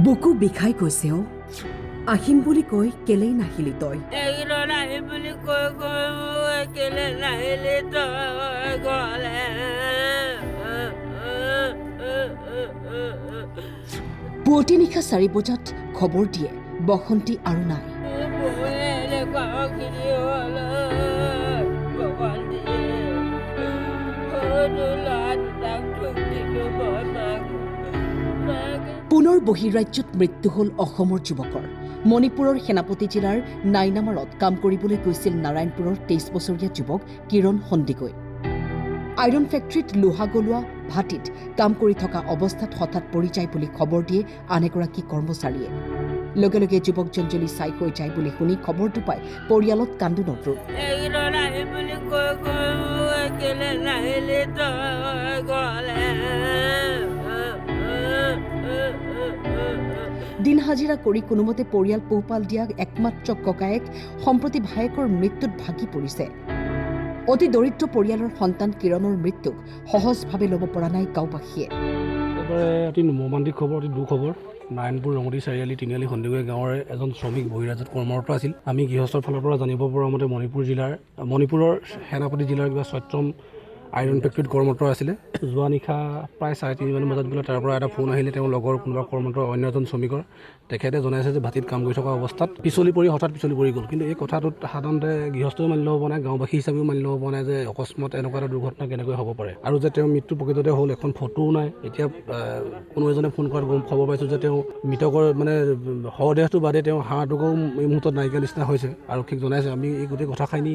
বুকু বিষাই গৈছে অ আহিম বুলি কৈ কেলেই নাহিলি তই এইকেইদিন আহিম বুলি কৈ কেলে নাহিলি তই ঘৰলে পুৱতি নিশা 4 বজাত খবৰ দিয়ে বসন্তী আৰু নাই পুনৰ বহিৰাজ্যত মৃত্যু হ'ল অসমৰ যুৱকৰ মণিপুৰৰ সেনাপতি জিলাৰ নাইনামাৰত কাম কৰিবলৈ গৈছিল নাৰায়ণপুৰৰ 23 বছৰীয়া যুৱক কিৰণ সন্দিকৈ আইৰণ ফেক্টৰীত লোহা গলোৱা ভাটিত কাম কৰি থকা অৱস্থাত হঠাৎ পৰি যায় বুলি খবৰ দিয়ে আন এগৰাকী কৰ্মচাৰীয়ে লগে লগে যুৱকজন জ্বলি ছাই হৈ যায় বুলি শুনি খবৰটো পাই পৰিয়ালত কান্দোন অতুৰ দিন হাজিৰা কৰি কোনোমতে পৰিয়াল পোহপাল দিয়া একমাত্ৰ ককায়েক সম্প্ৰতি ভায়েকৰ মৃত্যুত ভাগি পৰিছে অতি দৰিদ্ৰ পৰিয়ালৰ সন্তান কিৰণৰ মৃত্যুক সহজভাৱে ল'ব পৰা নাই গাঁওবাসীয়ে অতি মৰ্মান্তিক খবৰ অতি দুখ খবৰ নাৰায়ণপুৰ ৰঙতি চাৰিআলি তিনিআলি সন্দিকৈ গাঁৱৰ এজন শ্ৰমিক বহিৰাজ্যত কৰ্মৰত আছিল আমি গৃহস্থৰ ফালৰ পৰা জানিব পৰা মতে মণিপুৰৰ সেনাপতি জিলাৰ কিবা সত্যম আইৰণ ফেক্টৰীত কৰ্মৰত আছিলে যোৱা নিশা প্ৰায় 3:30 বজাত বোলে তাৰ পৰা এটা ফোন আহিলে তেওঁৰ লগৰ কোনোবা কৰ্মৰত অন্য এজন শ্ৰমিকৰ তেখেতে জনাইছে যে ভাটিত কাম কৰি থকা অৱস্থাত হঠাৎ পিছলি পৰি গ'ল কিন্তু এই কথাটোত সাধাৰণতে গৃহস্থও মানি ল'ব পৰা নাই গাঁওবাসী হিচাপেও মানি ল'ব পৰা নাই যে অকস্মাত এনেকুৱা এটা দুৰ্ঘটনা কেনেকৈ হ'ব পাৰে আৰু যে তেওঁৰ মৃত্যু প্ৰকৃততে হ'ল এখন ফটোও নাই এতিয়া কোনো এজনে ফোন কৰাত খবৰ পাইছোঁ যে তেওঁ মৃতকৰ মানে শৱদেহটো বাদে তেওঁ হাড়টোকো এই মুহূৰ্তত নাইকিয়া নিচিনা হৈছে আৰক্ষীক জনাইছে আমি এই গোটেই কথাখিনি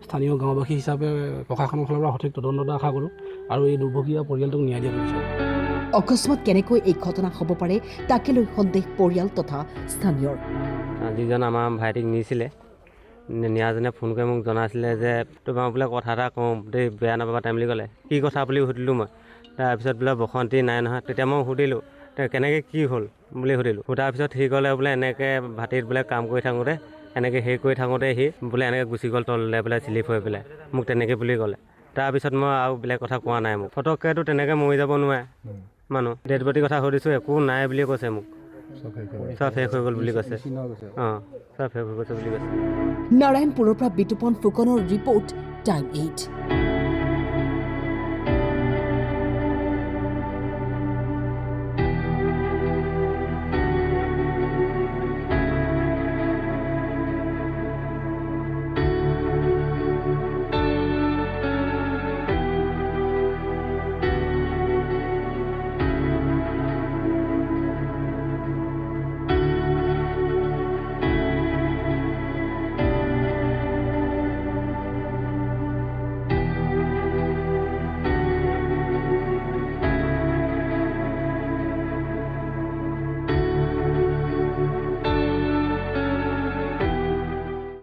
স্থানীয় গাঁওবাসী হিচাপে প্ৰশাসনৰ ফালৰ পৰা সঠিক তদন্ত আশা কৰোঁ আৰু এই দুৰ্ভগীয়া পৰিয়ালটোক ন্যায় দিয়া বিচাৰোঁ অকস্মাত কেনেকৈ এই ঘটনা হ'ব পাৰে তাকে লৈ সন্দেহ পৰিয়াল তথা স্থানীয়ৰ যিজন আমাৰ ভাইটিক নিছিলে নিয়াজনে ফোন কৰি মোক জনাইছিলে যে তোমাৰ বোলে কথা এটা কওঁ দেই বেয়া নাপাবা টাইম বুলি ক'লে কি কথা বুলি সুধিলোঁ মই তাৰপিছত বোলে বসন্তী নাই নহয় তেতিয়া মই সুধিলোঁ কেনেকৈ কি হ'ল বুলি সুধিলোঁ সোধাৰ পিছত সি ক'লে বোলে এনেকৈ ভাটিত বোলে কাম কৰি থাকোঁতে এনেকৈ হেৰি কৰি থাকোঁতে সি বোলে এনেকৈ গুচি গ'ল তললৈ বোলে চিলিপ হৈ পেলাই মোক তেনেকৈ বুলি ক'লে তাৰপিছত মই আৰু বেলেগ কথা কোৱা নাই মোক ফটককৈতো তেনেকৈ মৰি যাব নোৱাৰে মানুহ ডেড বডিৰ কথা সুধিছোঁ একো নাই বুলিয়ে কৈছে মোক চব শেষ হৈ গ'ল বুলি কৈছে অঁ চব শেষ হৈ গৈছে বুলি কৈছে নাৰায়ণপুৰৰ পৰা বিতুপন ফুকনৰ ৰিপৰ্ট টাইম 8